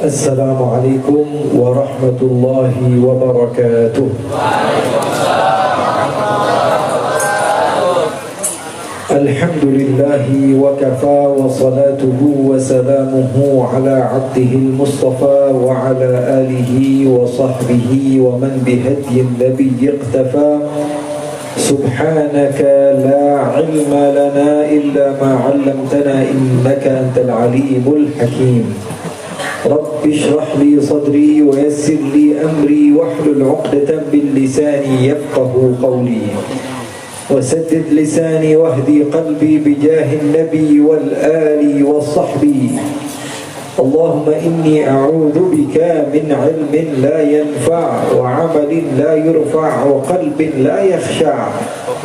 Assalamualaikum warahmatullahi wabarakatuh. Alhamdulillahi wa kafa wa salatuhu wa salamuhu ala abdihil mustafa wa ala alihi wa sahbihi wa man bihadyin nabiyyi iqtafa. Subhanaka la ilma lana illa ma 'allamtana innaka antal alimul hakim. Rabbi shrah li sadri wa yassir li amri wahlul 'uqdatam min lisani yafqahu qawli. وسدد لساني واهدي قلبي بجاه النبي والآل والصحب. اللهم إني أعوذ بك من علم لا ينفع وعمل لا يرفع وقلب لا يخشع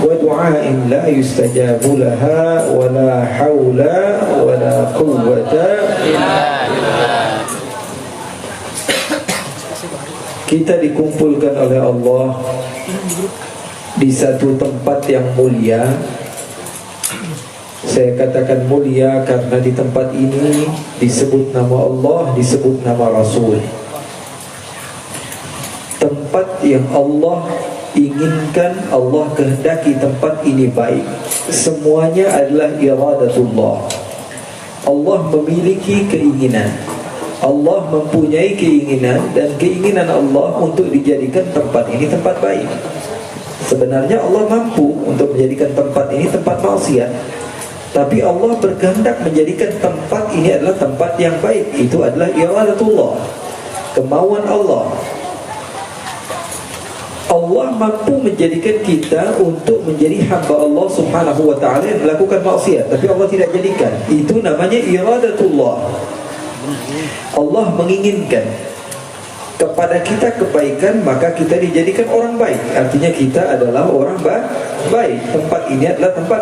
ودعاء لا يستجاب لها ولا حول ولا قوة إلا بالله. Kita dikumpulkan oleh Allah di satu tempat yang mulia. Saya katakan mulia karena di tempat ini disebut nama Allah, disebut nama Rasul. Tempat yang Allah inginkan, Allah kehendaki tempat ini baik. Semuanya adalah iradatullah. Allah memiliki keinginan, Allah mempunyai keinginan, dan keinginan Allah untuk dijadikan tempat ini tempat baik. Sebenarnya Allah mampu untuk menjadikan tempat ini tempat maksiat, tapi Allah berkehendak menjadikan tempat ini adalah tempat yang baik. Itu adalah iradatullah, kemauan Allah. Allah mampu menjadikan kita untuk menjadi hamba Allah subhanahu wa ta'ala yang melakukan maksiat, tapi Allah tidak jadikan. Itu namanya iradatullah. Allah menginginkan kepada kita kebaikan, maka kita dijadikan orang baik. Artinya kita adalah orang baik. Tempat ini adalah tempat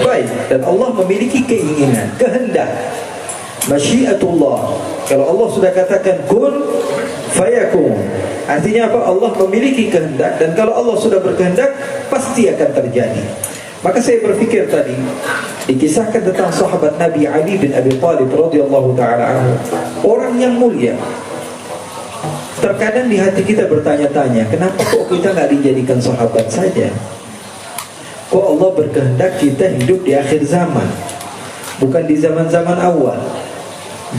baik. Dan Allah memiliki keinginan, kehendak, masyiatullah. Kalau Allah sudah katakan kun fayakun, artinya apa? Allah memiliki kehendak, dan kalau Allah sudah berkehendak pasti akan terjadi. Maka saya berpikir tadi dikisahkan tentang sahabat Nabi Ali bin Abi Thalib radhiyallahu taala anhu, orang yang mulia. Terkadang di hati kita bertanya-tanya, kenapa kok kita nggak dijadikan sahabat saja? Kok Allah berkehendak kita hidup di akhir zaman, bukan di zaman-zaman awal?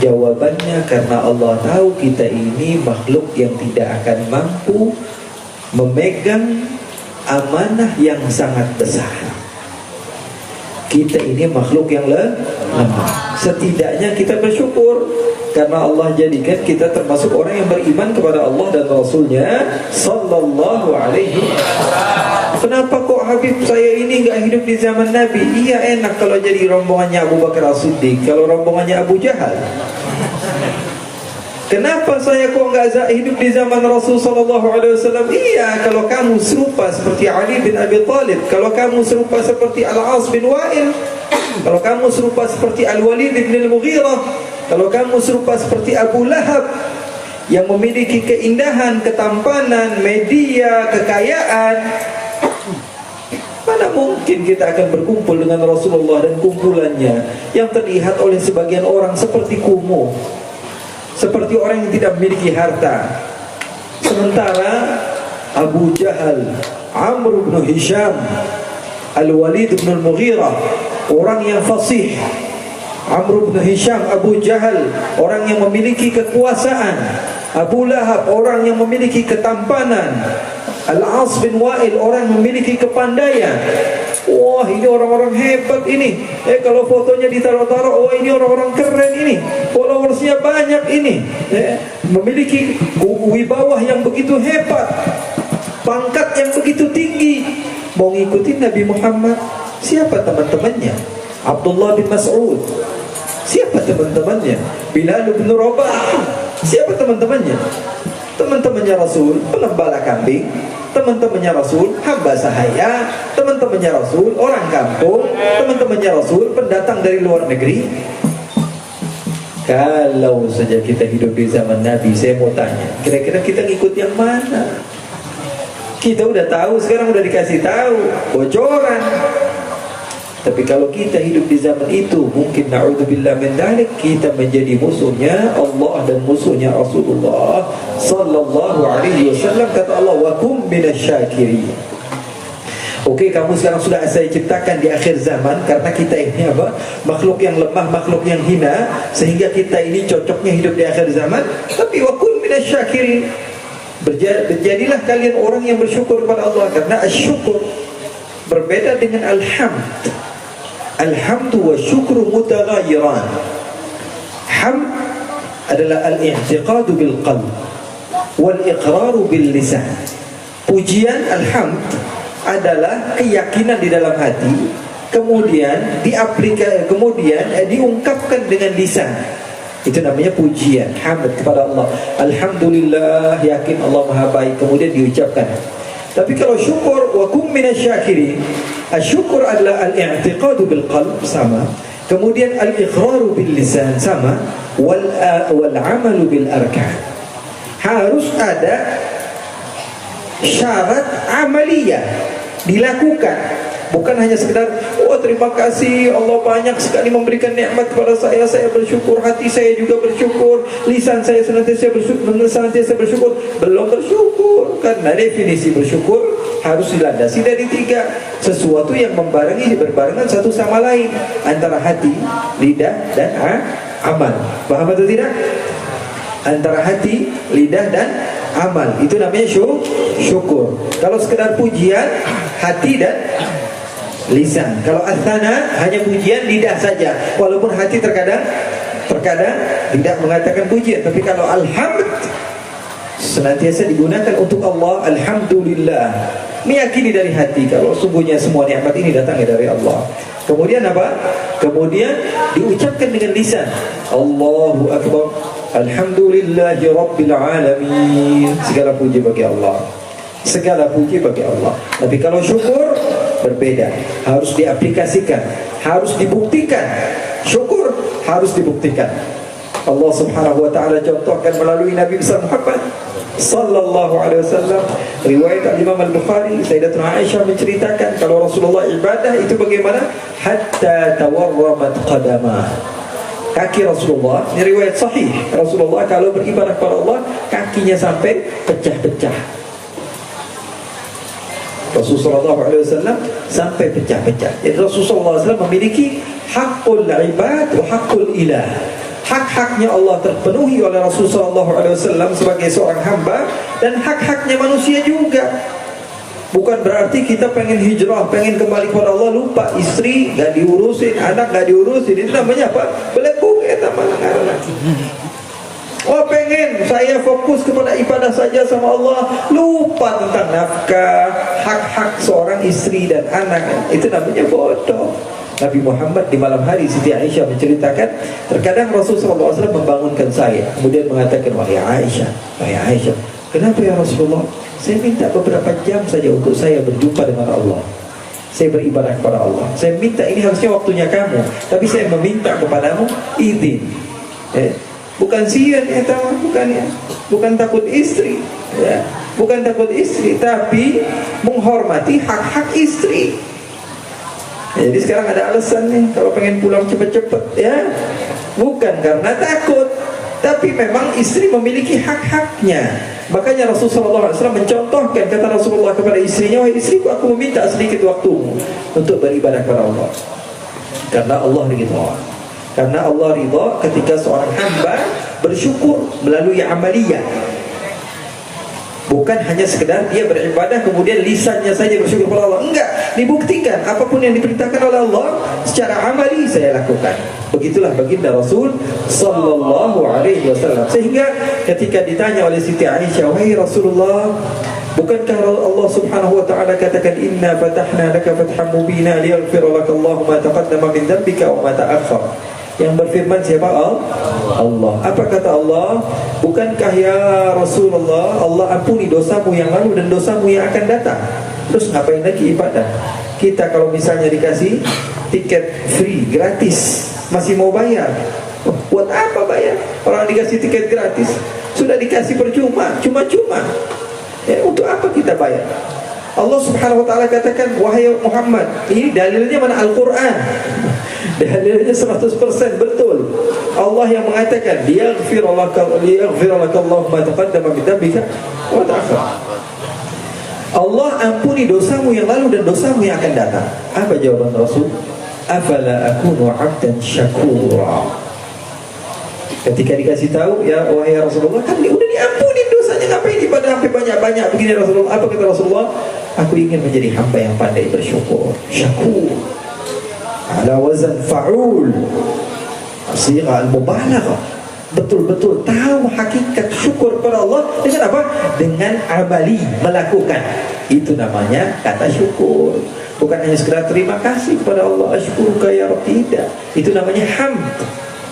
Jawabannya karena Allah tahu kita ini makhluk yang tidak akan mampu memegang amanah yang sangat besar. Kita ini makhluk yang lemah. Setidaknya kita bersyukur karena Allah jadikan kita termasuk orang yang beriman kepada Allah dan Rasulnya sallallahu alaihi wasallam. Kenapa kok Habib saya ini nggak hidup di zaman Nabi? Iya, enak kalau jadi rombongannya Abu Bakar As-Siddiq, kalau rombongannya Abu Jahal. Kenapa saya kok nggak hidup di zaman Rasul sallallahu alaihi wasallam? Iya, kalau kamu serupa seperti Ali bin Abi Thalib, kalau kamu serupa seperti Al-As bin Wa'il, kalau kamu serupa seperti Al-Walid bin Al-Mughirah, kalau kamu serupa seperti Abu Lahab yang memiliki keindahan, ketampanan, media, kekayaan, mana mungkin kita akan berkumpul dengan Rasulullah dan kumpulannya yang terlihat oleh sebagian orang seperti kumuh, seperti orang yang tidak memiliki harta. Sementara Abu Jahal, Amr bin Hisham, Al-Walid bin Al-Mughirah, orang yang fasih. Amr bin Hisham, Abu Jahal, orang yang memiliki kekuasaan. Abu Lahab, orang yang memiliki ketampanan. Al-As bin Wa'il, orang yang memiliki kepandaian. Wah, ini orang-orang hebat ini. Kalau fotonya ditaruh-taruh, wah ini orang-orang keren ini, followersnya banyak ini, memiliki wibawah yang begitu hebat, pangkat yang begitu tinggi. Mau ngikutin Nabi Muhammad, siapa teman-temannya? Abdullah bin Mas'ud. Siapa teman-temannya? Bilal bin Rabah. Siapa teman-temannya? Teman-temannya Rasul pengembala kambing, teman-temannya Rasul hamba sahaya, teman-temannya Rasul orang kampung, teman-temannya Rasul pendatang dari luar negeri. Kalau saja kita hidup di zaman Nabi, saya mau tanya, kira-kira kita ngikut yang mana? Kita udah tahu, sekarang udah dikasih tahu bocoran. Tapi kalau kita hidup di zaman itu, mungkin na'udzubillah min dzalik, kita menjadi musuhnya Allah dan musuhnya Rasulullah sallallahu alaihi wasallam. Kata Allah, wa kum minasyakirin. Oke, kamu sekarang sudah saya ciptakan di akhir zaman karena kita ini apa? Makhluk yang lemah, makhluk yang hina, sehingga kita ini cocoknya hidup di akhir zaman. Tapi wa kum minasyakirin. Berjadilah kalian orang yang bersyukur kepada Allah, karena asyukur berbeda dengan alhamd. Alhamdu wa syukru mutaghayyiran. Hamd adalah al-i'tiqadu bil qalb wal iqraru bil lisan. Pujian alhamd adalah keyakinan di dalam hati, kemudian diungkapkan dengan lisan. Itu namanya pujian, hamd kepada Allah. Alhamdulillah, yakin Allah Maha Baik, kemudian diucapkan. Tapi kalau syukur, wa kum minasyakirin, asyukur adalah al-i'tiqadu bil qalb, sama, kemudian al-iqraru bil lisan, sama, wal amalu bil arkan. Harus ada syarat amaliyah dilakukan. Bukan hanya sekedar, oh terima kasih Allah banyak sekali memberikan nikmat kepada saya bersyukur, hati saya juga bersyukur, lisan saya senantiasa bersyukur. Belum bersyukur, karena definisi bersyukur harus dilandasi dari 3 sesuatu yang berbarengan satu sama lain, antara hati, lidah, dan amal. Paham atau tidak? Antara hati, lidah, dan amal, itu namanya syukur. Kalau sekedar pujian, hati dan lisan. Kalau asana hanya pujian lidah saja, walaupun hati terkadang tidak mengatakan pujian. Tapi kalau alhamd senantiasa digunakan untuk Allah. Alhamdulillah, meyakini dari hati kalau sungguhnya semua nikmat ini datangnya dari Allah. Kemudian apa? Kemudian diucapkan dengan lisan. Allahu Akbar, alhamdulillahi rabbil alamin. Segala puji bagi Allah, segala puji bagi Allah. Tapi kalau syukur berbeda, harus diaplikasikan, harus dibuktikan. Syukur harus dibuktikan. Allah Subhanahu wa taala contohkan melalui Nabi besar Muhammad sallallahu alaihi wasallam. Riwayat Imam Al-Bukhari, Sayyidatuna Aisyah menceritakan kalau Rasulullah ibadah itu bagaimana? Hatta tawarramat qadamah. Kaki Rasulullah, ini riwayat sahih, Rasulullah kalau beribadah kepada Allah, kakinya sampai pecah-pecah. Rasulullah SAW sampai pecah-pecah. Jadi Rasulullah SAW memiliki hakul ibad wa hakul ilah. Hak-haknya Allah terpenuhi oleh Rasulullah SAW sebagai seorang hamba, dan hak-haknya manusia juga. Bukan berarti kita pengen hijrah, pengen kembali kepada Allah, lupa istri gak diurusin, anak gak diurusin. Itu namanya apa? Belebuk eta manangarna. Oh pengen saya fokus kepada ibadah saja sama Allah, lupa tentang nafkah, hak-hak seorang istri dan anak. Itu namanya bodoh. Nabi Muhammad di malam hari, Siti Aisyah menceritakan, terkadang Rasulullah SAW membangunkan saya, kemudian mengatakan, wahai Aisyah, kenapa ya Rasulullah? Saya minta beberapa jam saja untuk saya berjumpa dengan Allah, saya beribadah kepada Allah. Saya minta, ini harusnya waktunya kamu, tapi saya meminta kepadamu izin. Bukan sian ya, bukan takut istri ya, bukan takut istri, tapi menghormati hak-hak istri. Jadi sekarang ada alasan nih kalau pengen pulang cepet-cepet ya, bukan karena takut, tapi memang istri memiliki hak-haknya. Makanya Rasulullah SAW mencontohkan, kata Rasulullah kepada istrinya, wahai istriku, aku meminta sedikit waktumu untuk beribadah kepada Allah, karena Allah ridha. Karena Allah ridha ketika seorang hamba bersyukur melalui amaliyah. Bukan hanya sekedar dia beribadah kemudian lisannya saja bersyukur kepada Allah. Enggak, dibuktikan apapun yang diperintahkan oleh Allah secara amali saya lakukan. Begitulah baginda Rasul sallallahu alaihi wasallam. Sehingga ketika ditanya oleh Siti Aisyah, wahai Rasulullah, bukankah Allah Subhanahu wa taala katakan, inna fatahna laka fathan mubina liyaghfira laka Allahu ma taqaddama min dhanbika wa ma ta'akhkhara. Yang berfirman siapa? Allah. Apa kata Allah? Bukankah ya Rasulullah, Allah ampuni dosamu yang lalu dan dosamu yang akan datang. Terus ngapain lagi ibadah? Kita kalau misalnya dikasih tiket free, gratis, masih mau bayar. Buat apa bayar? Orang dikasih tiket gratis, sudah dikasih percuma, cuma-cuma. Untuk apa kita bayar? Allah Subhanahu wa taala katakan, wahai Muhammad, ini dalilnya mana? Al-Qur'an. Dalilnya 100% betul. Allah yang mengatakan, liyaghfir laka Allahu ma taqaddama min dhanbika wa ta'akhkhara. Allah ampuni dosamu yang lalu dan dosamu yang akan datang. Apa jawaban Rasul? Afala akunu 'abdan syakura. Ketika dikasih tahu, ya wahai Rasulullah, kan udah diampuni dosanya, ngapain ibadah sampai banyak-banyak begini Rasulullah? Apa kata Rasulullah? Aku ingin menjadi hamba yang pandai bersyukur. Syakur ala wazan fa'ul, sigha al-mubalaghah. Betul-betul tahu hakikat syukur kepada Allah dengan apa? Dengan amali, melakukan. Itu namanya kata syukur. Bukan hanya sekedar terima kasih kepada Allah, asykuruka ya Rabb, tidak. Itu namanya hamd.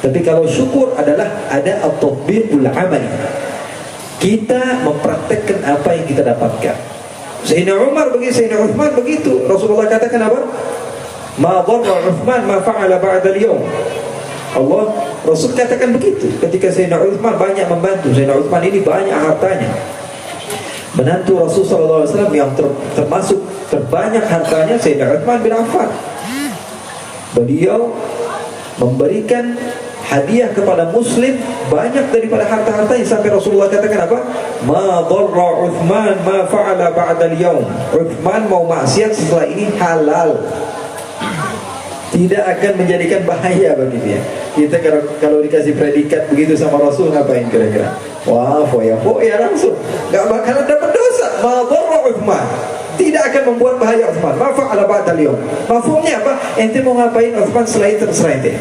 Tapi kalau syukur adalah ada at-tatbiqul amali. Kita mempraktekkan apa yang kita dapatkan. Sayyidina Umar begitu, Sayyidina Uthman begitu. Rasulullah katakan apa? Ma dharra Uthman ma fa'ala ba'da al-yawm. Rasul katakan begitu. Ketika Sayyidina Uthman banyak membantu, Sayyidina Uthman ini banyak hartanya. Menantu Rasul sallallahu alaihi wasallam yang termasuk terbanyak hartanya Sayyidina Uthman bin Affan. Beliau memberikan hadiah kepada muslim banyak daripada harta-hartanya, sampai Rasulullah katakan apa? Ma dharra Uthman ma fa'ala ba'da al-yawm. Uthman mau maksiat setelah ini halal, tidak akan menjadikan bahaya bagi dia. Kita kalau dikasih predikat begitu sama Rasul, ngapain kira-kira? Wah, foya langsung, gak bakalan dapat dosa. Ma dharra Uthman, tidak akan membuat bahaya Uthman. Ma fa'ala ba'da al-yawm. Mafhumnya apa? Ente mau ngapain Uthman selain terserah ente.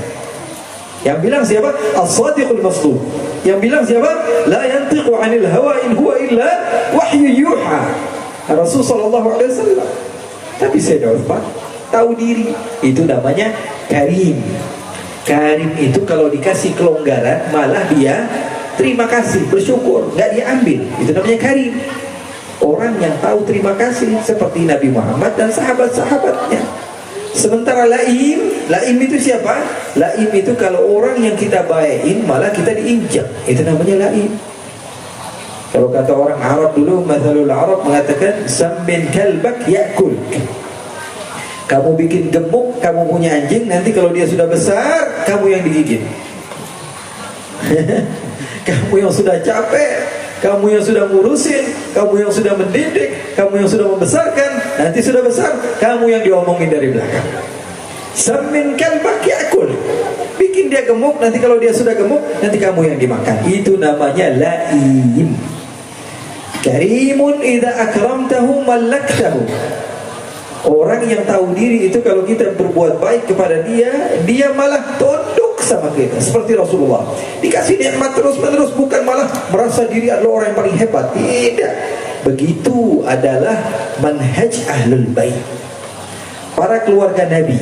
Yang bilang siapa? As-Sadiqul Masduq. Yang bilang siapa? La yantiqu 'anil hawa in huwa illa wahyu yuha. Rasul sallallahu alaihi wasallam. Tapi Sayyidina Uthman tahu diri. Itu namanya karim. Karim itu kalau dikasih kelonggaran malah dia terima kasih, bersyukur, enggak diambil. Itu namanya karim. Orang yang tahu terima kasih seperti Nabi Muhammad dan sahabat-sahabatnya. Sementara laim itu siapa? Laim itu kalau orang yang kita baikin malah kita diinjak, itu namanya laim. Kalau kata orang Arab dulu, mazalul Arab mengatakan sammin kalbak yakul. Kamu bikin gemuk, kamu punya anjing, nanti kalau dia sudah besar, kamu yang digigit. Kamu yang sudah capek, kamu yang sudah ngurusin, kamu yang sudah mendidik, kamu yang sudah membesarkan, nanti sudah besar, kamu yang diomongin dari belakang. Sammin kalbak yakul. Bikin dia gemuk, nanti kalau dia sudah gemuk, nanti kamu yang dimakan. Itu namanya laim. Karimun idza akramtahu malaktahu. Orang yang tahu diri itu kalau kita berbuat baik kepada dia, dia malah tunduk sama kita. Seperti Rasulullah, dikasih nikmat terus-menerus, bukan malah merasa diri adalah orang yang paling hebat. Tidak. Begitu adalah manhaj ahlul bait. Para keluarga Nabi,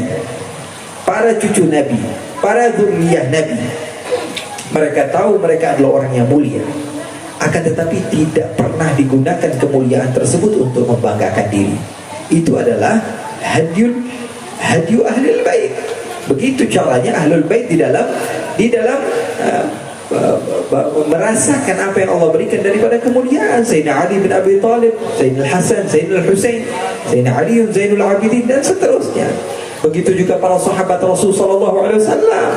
para cucu Nabi, para zuriyah Nabi. Mereka tahu mereka adalah orang yang mulia. Akan tetapi tidak pernah digunakan kemuliaan tersebut untuk membanggakan diri. Itu adalah hadyu ahlul bait. Begitu caranya ahlul bait di dalam merasakan apa yang Allah berikan daripada kemuliaan. Sayyidina Ali bin Abi Thalib, Sayyidina Hasan, Sayyidina Husain, Sayyidina Ali Zainul Abidin dan seterusnya. Begitu juga para sahabat Rasul sallallahu alaihi wasallam.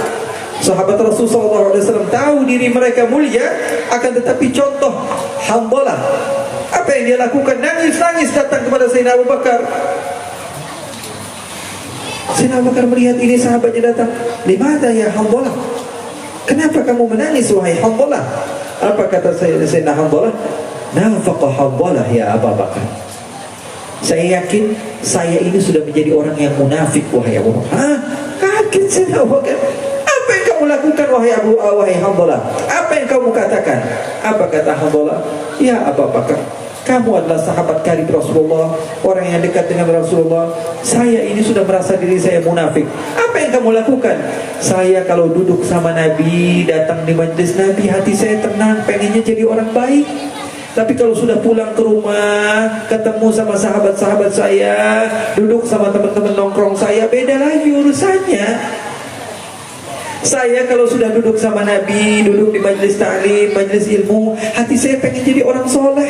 Sahabat Rasul sallallahu alaihi wasallam tahu diri mereka mulia, akan tetapi contoh Hanzalah, apa yang dia lakukan? Nangis-nangis datang kepada Sayyidina Abu Bakar. Sayyidina Abu Bakar melihat ini sahabatnya datang. Limada ya Hanzalah? Kenapa kamu menangis wahai Hanzalah? Apa kata Sayyidina Hanzalah? Nafaqa Hanzalah ya Abu Bakar. Saya yakin saya ini sudah menjadi orang yang munafik wahai Abu Bakar. Hah? Kaget Sayyidina Abu Bakar. Apa yang kamu lakukan wahai Hanzalah? Apa yang kamu katakan? Apa kata Hanzalah? Ya Abu Bakar, kamu adalah sahabat karib Rasulullah, orang yang dekat dengan Rasulullah. Saya ini sudah merasa diri saya munafik. Apa yang kamu lakukan? Saya kalau duduk sama Nabi, datang di majlis Nabi, hati saya tenang, pengennya jadi orang baik. Tapi kalau sudah pulang ke rumah, ketemu sama sahabat-sahabat saya, duduk sama teman-teman nongkrong saya, beda lagi urusannya. Saya kalau sudah duduk sama Nabi, duduk di majelis ta'lim, majelis ilmu, hati saya pengen jadi orang soleh.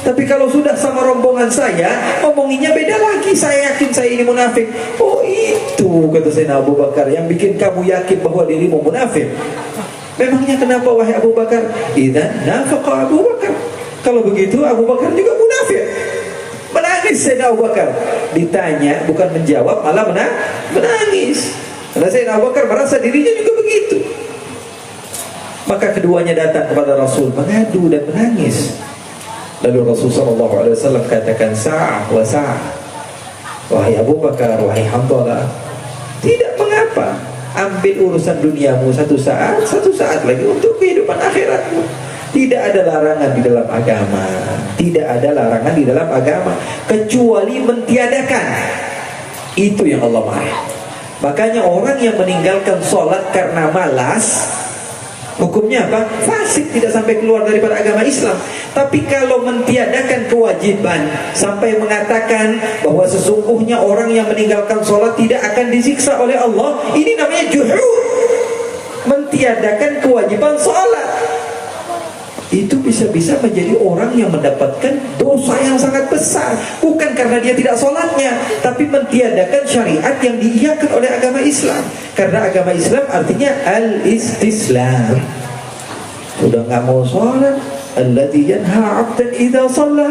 Tapi kalau sudah sama rombongan saya, ngomonginnya beda lagi. Saya yakin saya ini munafik. Oh itu, kata Sayyidina Abu Bakar, yang bikin kamu yakin bahwa dirimu munafik. Memangnya kenapa wahai Abu Bakar? Idzan nafaqa Abu Bakar. Kalau begitu Abu Bakar juga munafik. Menangis Sayyidina Abu Bakar. Ditanya, bukan menjawab, malah menangis. Karena Sayyidina Abu Bakar merasa dirinya juga begitu. Maka keduanya datang kepada Rasul mengadu dan menangis. Lalu Rasul SAW katakan, sa'ah wa sa'ah, wahai Abu Bakar, wahai Hanzalah, tidak mengapa, ambil urusan duniamu satu saat lagi untuk kehidupan akhiratmu. Tidak ada larangan di dalam agama. Tidak ada larangan di dalam agama kecuali mentiadakan. Itu yang Allah marah. Makanya orang yang meninggalkan sholat karena malas, hukumnya apa? Fasik, tidak sampai keluar daripada agama Islam. Tapi kalau mentiadakan kewajiban sampai mengatakan bahwa sesungguhnya orang yang meninggalkan sholat tidak akan disiksa oleh Allah, ini namanya juhud. Mentiadakan kewajiban sholat itu bisa-bisa menjadi orang yang mendapatkan dosa yang sangat besar. Bukan karena dia tidak sholatnya, tapi mentiadakan syariat yang diiyakan oleh agama Islam. Karena agama Islam artinya al-istislam. Sudah gak mau sholat, alladzi yanha 'abdan idza shalla,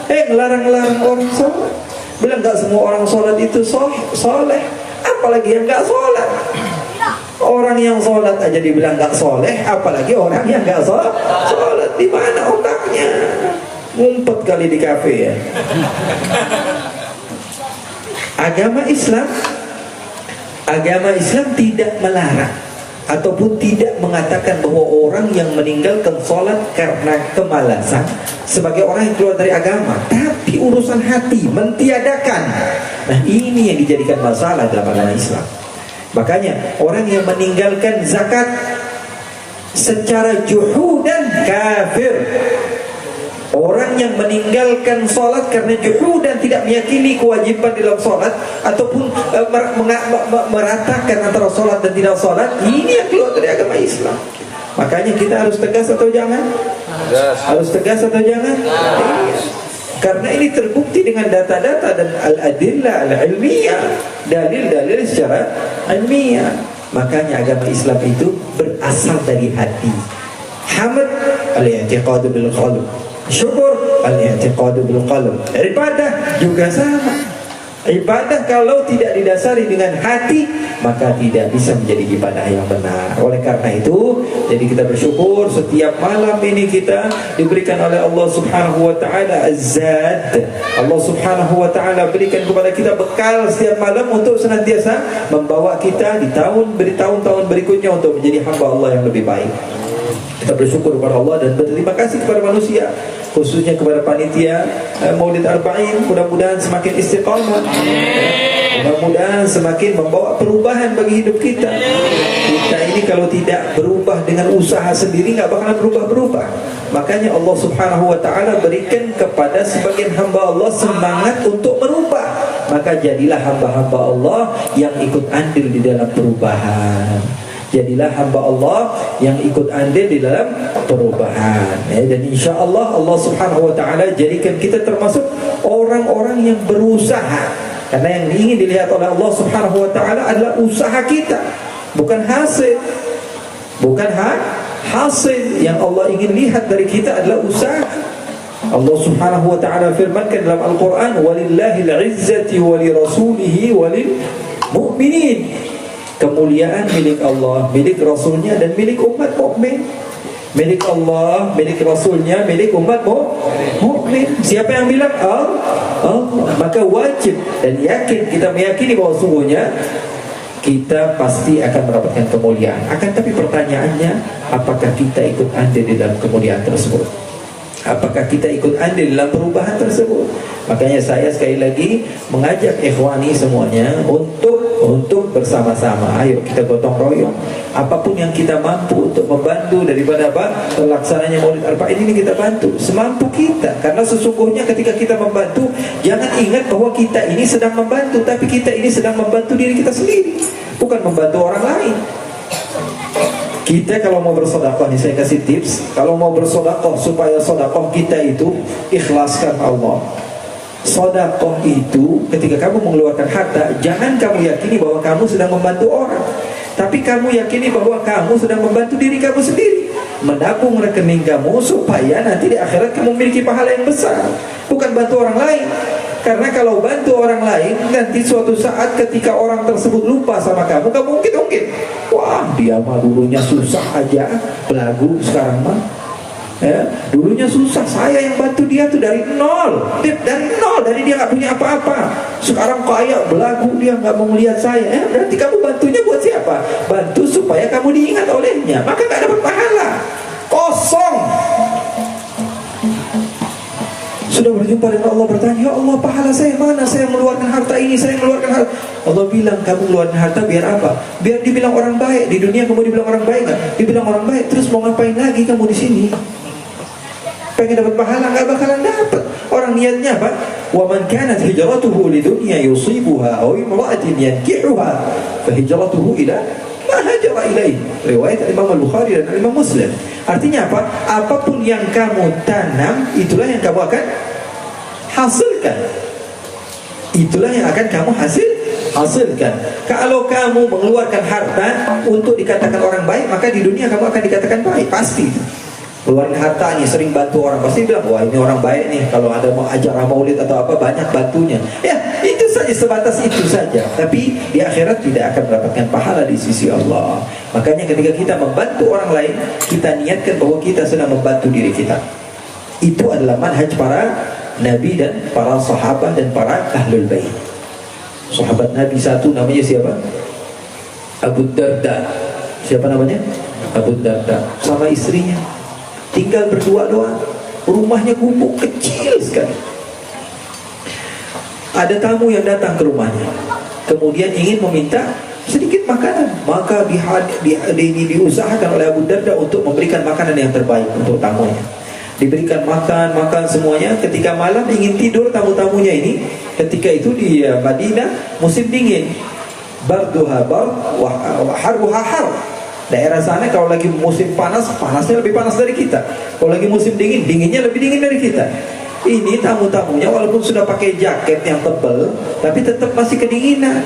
ngelarang-larang orang sholat. Bilang gak semua orang sholat itu soleh, apalagi yang gak sholat. Orang yang sholat aja dibilang gak soleh, apalagi orang yang gak sholat. Di mana otaknya? Ngumpet kali di kafe ya. Agama Islam tidak melarang ataupun tidak mengatakan bahwa orang yang meninggalkan sholat karena kemalasan sebagai orang yang keluar dari agama. Tapi urusan hati, mentiadakan. Nah ini yang dijadikan masalah dalam agama Islam. Makanya orang yang meninggalkan zakat secara juhudan kafir. Orang yang meninggalkan sholat karena juhudan, tidak meyakini kewajiban dalam sholat ataupun meratakan antara sholat dan tidak sholat, ini yang keluar dari agama Islam. Makanya kita harus tegas atau jangan? Harus tegas atau jangan? Karena ini terbukti dengan data-data dan al-adillah al-ilmiyah, dalil-dalil secara ilmiah. Makanya agama Islam itu berasal dari hati. Hamd al-i'tiqadu bil qalb, syukur al-i'tiqadu bil qalb. Ibadah juga sama. Ibadah kalau tidak didasari dengan hati, maka tidak bisa menjadi ibadah yang benar. Oleh karena itu, jadi kita bersyukur setiap malam ini kita diberikan oleh Allah Subhanahu wa taala az-zad. Allah Subhanahu wa taala berikan kepada kita bekal setiap malam untuk senantiasa membawa kita di tahun-tahun berikutnya untuk menjadi hamba Allah yang lebih baik. Kita bersyukur kepada Allah dan berterima kasih kepada manusia, khususnya kepada panitia Maulid Arba'in. Mudah-mudahan semakin istiqamah, mudah-mudahan semakin membawa perubahan bagi hidup kita. Kita ini kalau tidak berubah dengan usaha sendiri nggak bakalan berubah-berubah. Makanya Allah Subhanahu wa taala berikan kepada sebagian hamba Allah semangat untuk merubah. Maka jadilah hamba-hamba Allah yang ikut andil di dalam perubahan. Jadilah hamba Allah yang ikut andil di dalam perubahan ya. Dan insya Allah Allah Subhanahu wa ta'ala jadikan kita termasuk orang-orang yang berusaha. Karena yang ingin dilihat oleh Allah Subhanahu wa ta'ala adalah usaha kita, bukan hasil. Bukan hasil. Yang Allah ingin lihat dari kita adalah usaha. Allah Subhanahu wa ta'ala firmankan dalam Al-Quran, walillahil izzati walirasulihi walil mu'minin. Kemuliaan milik Allah, milik Rasulnya, dan milik umat mukmin. Milik Allah, milik Rasulnya, milik umat mukmin. Siapa yang bilang? Allah. Maka wajib dan yakin kita meyakini bahwa sungguhnya kita pasti akan mendapatkan kemuliaan. Akan tapi pertanyaannya, apakah kita ikut andil di dalam kemuliaan tersebut? Apakah kita ikut andil dalam perubahan tersebut? Makanya saya sekali lagi mengajak ikhwani semuanya untuk bersama-sama. Ayo kita gotong royong. Apapun yang kita mampu untuk membantu daripada terlaksananya Maulid Arba'in ini, kita bantu semampu kita. Karena sesungguhnya ketika kita membantu, jangan ingat bahwa kita ini sedang membantu, tapi kita ini sedang membantu diri kita sendiri, bukan membantu orang lain. Kita kalau mau bersedekah, nih saya kasih tips, kalau mau bersedekah supaya sedekah kita itu ikhlaskan Allah. Sedekah itu ketika kamu mengeluarkan harta, jangan kamu yakini bahwa kamu sedang membantu orang, tapi kamu yakini bahwa kamu sedang membantu diri kamu sendiri, menabung rekening kamu supaya nanti di akhirat kamu memiliki pahala yang besar, bukan bantu orang lain. Karena kalau bantu orang lain, nanti suatu saat ketika orang tersebut lupa sama kamu ungkit-ungkit, wah dia mah dulunya susah aja, belagu sekarang mah ya, dulunya susah, saya yang bantu dia tuh dari nol, dari dia nggak punya apa-apa, sekarang kaya, belagu, dia nggak mau melihat saya. Berarti kamu bantunya buat siapa? Bantu supaya kamu diingat olehnya, maka nggak dapat pahala, kosong. Sudah berjumpa dengan Allah, bertanya, ya Allah, pahala saya mana? Saya mengeluarkan harta ini, saya mengeluarkan harta. Allah bilang, kamu mengeluarkan harta biar apa? Biar dibilang orang baik. Di dunia kamu dibilang orang baik nggak? Dibilang orang baik, terus mau ngapain lagi kamu di sini? Pengen dapat pahala, nggak bakalan dapat. Orang niatnya apa? Wa man kanat hijratuhu lidunya yusibuha aw imra'atin yankihuha fa hijratuhu ila ma hajara ilaih. Riwayat Imam Al-Bukhari dan Imam Muslim. Artinya apa? Apapun yang kamu tanam, itulah yang kamu akan hasilkan. Itulah yang akan kamu hasilkan. Kalau kamu mengeluarkan harta untuk dikatakan orang baik, maka di dunia kamu akan dikatakan baik, pasti. Keluarin harta nih, sering bantu orang, pasti bilang, wah ini orang baik nih. Kalau ada mau acara maulid atau apa, banyak bantunya. Ya, itu saja, sebatas itu saja. Tapi di akhirat tidak akan mendapatkan pahala di sisi Allah. Makanya ketika kita membantu orang lain, kita niatkan bahwa kita sedang membantu diri kita. Itu adalah manhaj para Nabi dan para sahabat dan para ahlul bait. Sahabat Nabi satu namanya siapa? Abu Darda. Siapa namanya? Abu Darda. Sama istrinya, tinggal berdua doang. Rumahnya gubuk kecil sekali. Ada tamu yang datang ke rumahnya, kemudian ingin meminta sedikit makanan, maka diusahakan oleh Abu Darda untuk memberikan makanan yang terbaik untuk tamunya. Diberikan makan semuanya. Ketika malam ingin tidur tamu-tamunya ini, ketika itu di Madinah musim dingin, barduha bar wa harruha har. Daerah sana kalau lagi musim panas, panasnya lebih panas dari kita. Kalau lagi musim dingin, dinginnya lebih dingin dari kita. Ini tamu-tamunya walaupun sudah pakai jaket yang tebal, tapi tetap masih kedinginan.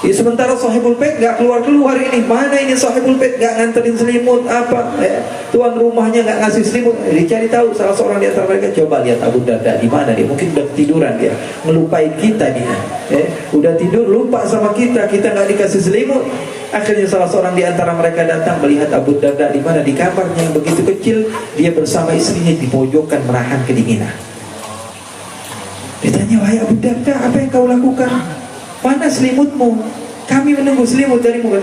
Ya, sementara sahibul bait nggak keluar ini. Mana ini sahibul bait, nggak nganterin selimut apa? Tuan rumahnya nggak ngasih selimut. Dicari tahu salah seorang di antara mereka. Coba lihat Abu Darda di mana dia? Mungkin udah tiduran dia, ngelupain kita dia. Udah tidur lupa sama kita nggak dikasih selimut. Akhirnya salah seorang di antara mereka datang melihat Abu Darda di mana, di kamarnya yang begitu kecil, dia bersama istrinya di pojokan menahan kedinginan. Ditanya, wahai Abu Darda, apa yang kau lakukan? Mana selimutmu? Kami menunggu selimut darimu.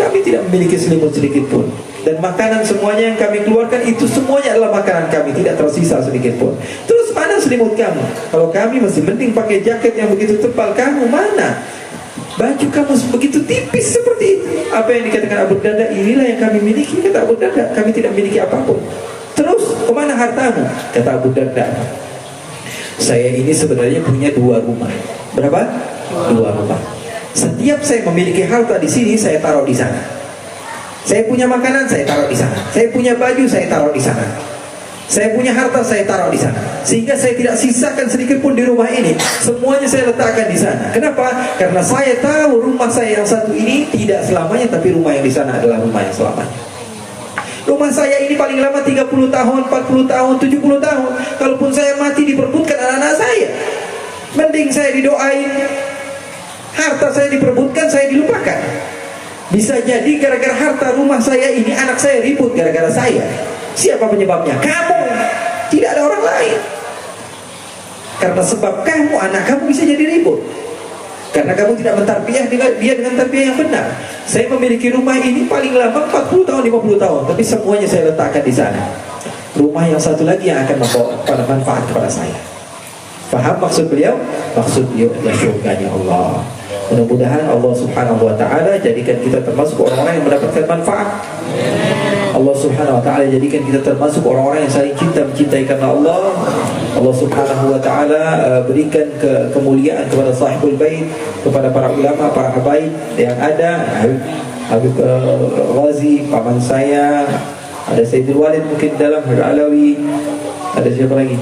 Kami tidak memiliki selimut sedikit pun. Dan makanan semuanya yang kami keluarkan itu semuanya adalah makanan kami, tidak tersisa sedikit pun. Terus mana selimut kamu? Kalau kami masih mending pakai jaket yang begitu tebal, kamu mana? Baju kamu begitu tipis seperti itu. Apa yang dikatakan Abu Darda, inilah yang kami miliki. Kata Abu Darda, kami tidak memiliki apapun. Terus kemana hartamu? Kata Abu Darda, saya ini sebenarnya punya 2 rumah. Berapa? 2 rumah. Setiap saya memiliki harta di sini, saya taruh di sana. Saya punya makanan, saya taruh di sana. Saya punya baju, saya taruh di sana. Saya punya harta, saya taruh di sana. Sehingga saya tidak sisakan sedikit pun di rumah ini. Semuanya saya letakkan di sana. Kenapa? Karena saya tahu rumah saya yang satu ini tidak selamanya, tapi rumah yang di sana adalah rumah yang selamanya. Rumah saya ini paling lama 30 tahun, 40 tahun, 70 tahun. Kalaupun saya mati diperbutkan anak-anak saya, mending saya didoain, harta saya diperbutkan, saya dilupakan. Bisa jadi gara-gara harta rumah saya ini, anak saya ribut gara-gara saya. Siapa penyebabnya? Kamu. Tidak ada orang lain. Karena sebab kamu, anak kamu bisa jadi ribut. Karena kamu tidak mentarbiyah dia dengan tarbiyah yang benar. Saya memiliki rumah ini paling lama 40 tahun, 50 tahun, tapi semuanya saya letakkan di sana. Rumah yang satu lagi yang akan membawa manfaat kepada saya. Faham maksud beliau? Maksud beliau adalah surganya Allah. Mudah-mudahan Allah Subhanahu wa ta'ala jadikan kita termasuk orang-orang yang mendapatkan manfaat. Allah Allah Subhanahu wa taala jadikan kita termasuk orang-orang yang saling cinta mencintai karena Allah. Allah Subhanahu wa taala berikan kemuliaan kepada sahibul bait, kepada para ulama, para habaib yang ada. Habib Ghazi, paman saya, ada Sayyidul Walid mungkin dalam, Habib Alawi, ada siapa lagi?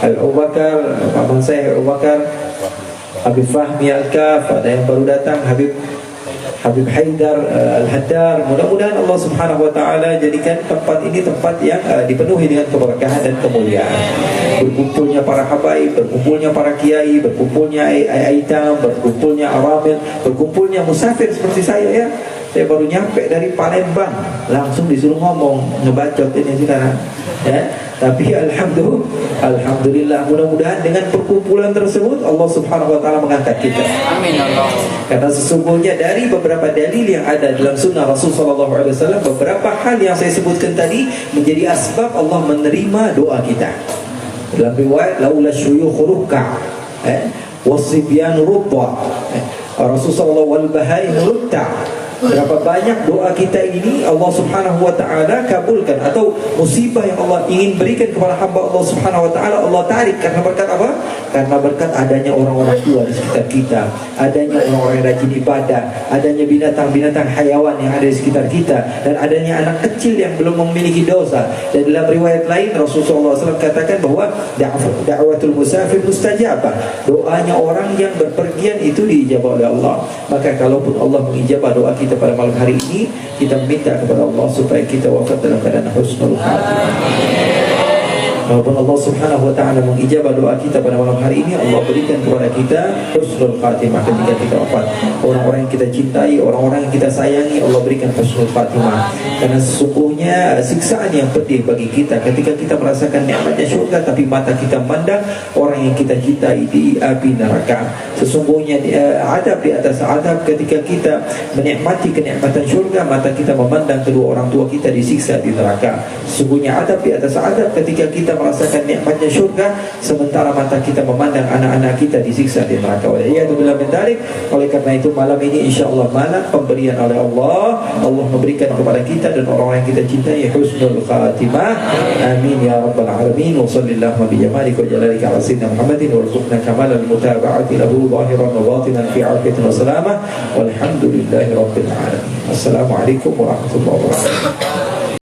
Abu Bakar, paman saya Abu Bakar, Habib Fahmi Al-Kaf, ada yang baru datang, Habib Haidar Al-Haddar. Mudah-mudahan Allah Subhanahu wa taala jadikan tempat ini tempat yang dipenuhi dengan keberkahan dan kemuliaan. Berkumpulnya para habaib, berkumpulnya para kiai, berkumpulnya aitam, berkumpulnya aramil, berkumpulnya musafir seperti saya ya. Saya baru nyampe dari Palembang, langsung disuruh ngomong, ngebacot ini sekarang ya. Tapi alhamdulillah, mudah-mudahan dengan perkumpulan tersebut Allah Subhanahu wa taala mengangkat kita. Amin Allah. Karena sesungguhnya dari beberapa dalil yang ada dalam sunnah Rasul sallallahu alaihi wasallam, beberapa hal yang saya sebutkan tadi menjadi asbab Allah menerima doa kita. Dalam riwayat laula syuyukh ruk'a wasibyan rubba Rasul sallallahu wal bahaim rutta. Berapa banyak doa kita ini Allah Subhanahu wa taala kabulkan, atau musibah yang Allah ingin berikan kepada hamba Allah Subhanahu wa taala Allah tarik karena berkat apa? Karena berkat adanya orang-orang tua di sekitar kita, adanya orang-orang yang rajin ibadah, adanya binatang-binatang hayawan yang ada di sekitar kita, dan adanya anak kecil yang belum memiliki dosa. Dan dalam riwayat lain Rasulullah SAW katakan bahwa da'watul musafir mustajabah, doanya orang yang berpergian itu diijabah oleh Allah. Maka kalaupun Allah mengijabah doa kita pada malam hari ini, kita minta kepada Allah supaya kita wafat dalam keadaan husnul khatimah. Walaupun Allah Subhanahu wa taala mengijabah doa kita pada malam hari ini, Allah berikan kepada kita husnul khatimah ketika kita wafat. Orang-orang yang kita cintai, orang-orang yang kita sayangi, Allah berikan husnul khatimah. Karena sesungguhnya siksaan yang pedih bagi kita ketika kita merasakan nikmatnya syurga tapi mata kita memandang orang yang kita cintai di api neraka. Sesungguhnya adab di atas adab ketika kita menikmati kenikmatan syurga, mata kita memandang kedua orang tua kita disiksa di neraka. Sesungguhnya adab di atas adab ketika kita merasakan nikmatnya syurga sementara mata kita memandang anak-anak kita disiksa di neraka. Oleh karena itu malam ini insyaallah malam pemberian oleh Allah. Allah memberikan kepada kita dan orang-orang yang kita cintai husnul khatimah. Amin ya rabbal alamin. Wa sallallahu bi jamalika wa jalalika ala sayyidina Muhammadin warzuqna kamalal mutaba'ati lahu zahiran wa batinan fi afiyatin wa salamah walhamdulillahi rabbil alamin. Assalamualaikum warahmatullahi wabarakatuh.